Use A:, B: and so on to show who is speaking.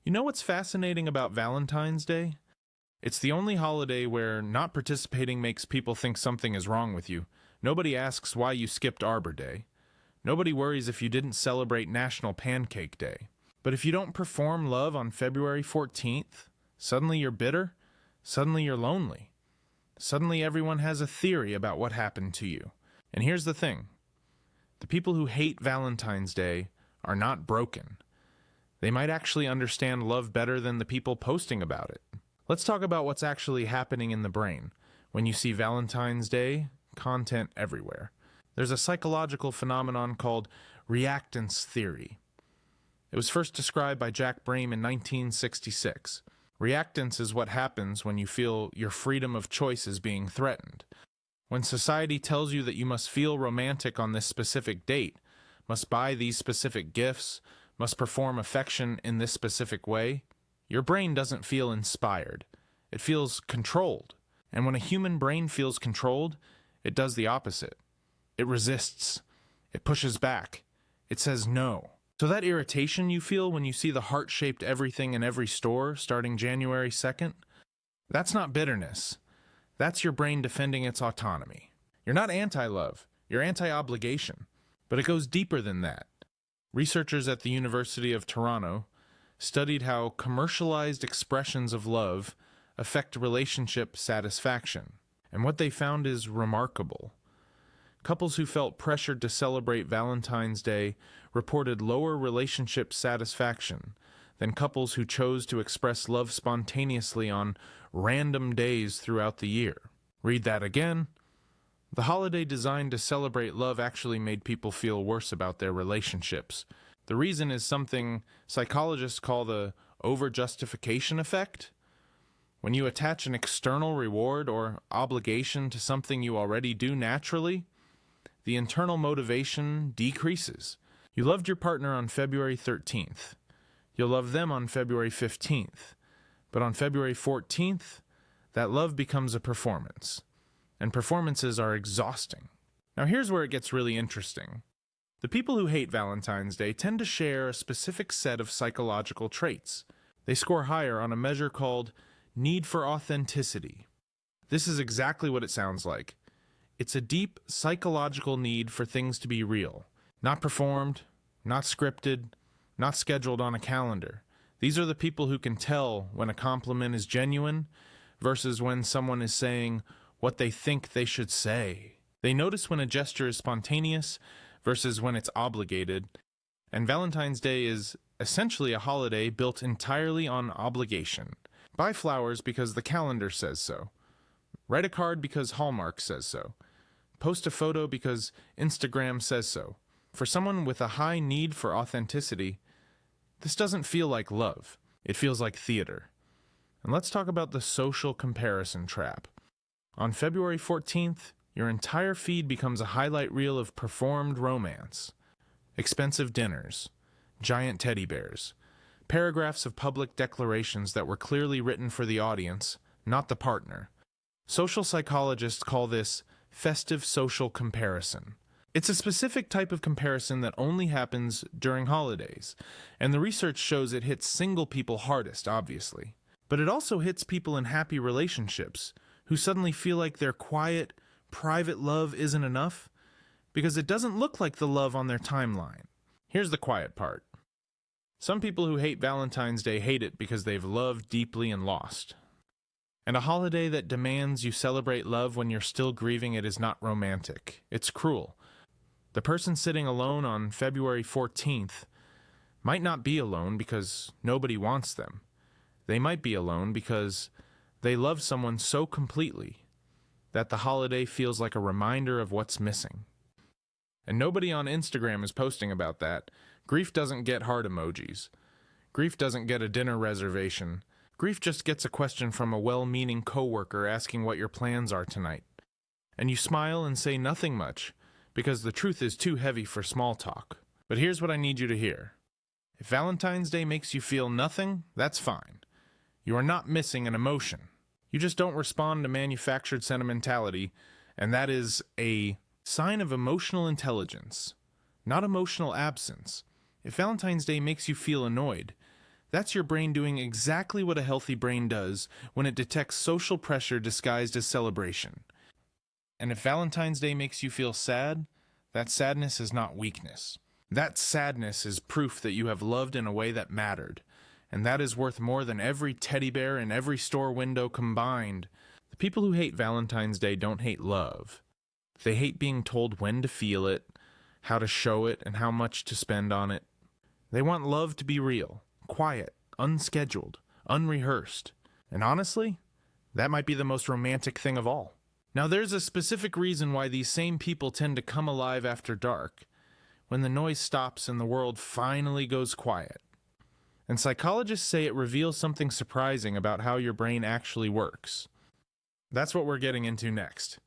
A: You know what's fascinating about Valentine's Day? It's the only holiday where not participating makes people think something is wrong with you. Nobody asks why you skipped Arbor Day. Nobody worries if you didn't celebrate National Pancake Day. But if you don't perform love on February 14th, suddenly you're bitter, suddenly you're lonely. Suddenly everyone has a theory about what happened to you. And here's the thing. The people who hate Valentine's Day are not broken. They might actually understand love better than the people posting about it. Let's talk about what's actually happening in the brain when you see Valentine's Day content everywhere. There's a psychological phenomenon called Reactance Theory. It was first described by Jack Brame in 1966. Reactance is what happens when you feel your freedom of choice is being threatened. When society tells you that you must feel romantic on this specific date, must buy these specific gifts, must perform affection in this specific way, your brain doesn't feel inspired. It feels controlled. And when a human brain feels controlled, it does the opposite. It resists. It pushes back. It says no. So that irritation you feel when you see the heart-shaped everything in every store starting January 2nd, that's not bitterness. That's your brain defending its autonomy. You're not anti-love. You're anti-obligation. But it goes deeper than that. Researchers at the University of Toronto studied how commercialized expressions of love affect relationship satisfaction. And what they found is remarkable. Couples who felt pressured to celebrate Valentine's Day reported lower relationship satisfaction than couples who chose to express love spontaneously on random days throughout the year. Read that again. The holiday designed to celebrate love actually made people feel worse about their relationships. The reason is something psychologists call the over-justification effect. When you attach an external reward or obligation to something you already do naturally, the internal motivation decreases. You loved your partner on February 13th. You'll love them on February 15th. But on February 14th, that love becomes a performance. And performances are exhausting. Now here's where it gets really interesting. The people who hate Valentine's Day tend to share a specific set of psychological traits. They score higher on a measure called need for authenticity. This is exactly what it sounds like. It's a deep psychological need for things to be real. Not performed, not scripted, not scheduled on a calendar. These are the people who can tell when a compliment is genuine versus when someone is saying what they think they should say. They notice when a gesture is spontaneous versus when it's obligated. And Valentine's Day is essentially a holiday built entirely on obligation. Buy flowers because the calendar says so. Write a card because Hallmark says so. Post a photo because Instagram says so. For someone with a high need for authenticity, this doesn't feel like love. It feels like theater. And let's talk about the social comparison trap. On February 14th, your entire feed becomes a highlight reel of performed romance. Expensive dinners, giant teddy bears, paragraphs of public declarations that were clearly written for the audience, not the partner. Social psychologists call this festive social comparison. It's a specific type of comparison that only happens during holidays, and the research shows it hits single people hardest, obviously. But it also hits people in happy relationships who suddenly feel like their quiet, private love isn't enough because it doesn't look like the love on their timeline. Here's the quiet part. Some people who hate Valentine's Day hate it because they've loved deeply and lost. And a holiday that demands you celebrate love when you're still grieving it is not romantic. It's cruel. The person sitting alone on February 14th might not be alone because nobody wants them. They might be alone because they love someone so completely that the holiday feels like a reminder of what's missing. And nobody on Instagram is posting about that. Grief doesn't get heart emojis. Grief doesn't get a dinner reservation. Grief just gets a question from a well-meaning coworker asking what your plans are tonight. And you smile and say nothing much, because the truth is too heavy for small talk. But here's what I need you to hear. If Valentine's Day makes you feel nothing, that's fine. You are not missing an emotion. You just don't respond to manufactured sentimentality, and that is a sign of emotional intelligence, not emotional absence. If Valentine's Day makes you feel annoyed, That's your brain doing exactly what a healthy brain does when it detects social pressure disguised as celebration. And if Valentine's Day makes you feel sad, that sadness is not weakness. That sadness is proof that you have loved in a way that mattered, and that is worth more than every teddy bear in every store window combined. The people who hate Valentine's Day don't hate love. They hate being told when to feel it, how to show it, and how much to spend on it. They want love to be real, quiet, unscheduled, unrehearsed. And honestly, that might be the most romantic thing of all. Now there's a specific reason why these same people tend to come alive after dark, when the noise stops and the world finally goes quiet. And psychologists say it reveals something surprising about how your brain actually works. That's what we're getting into next.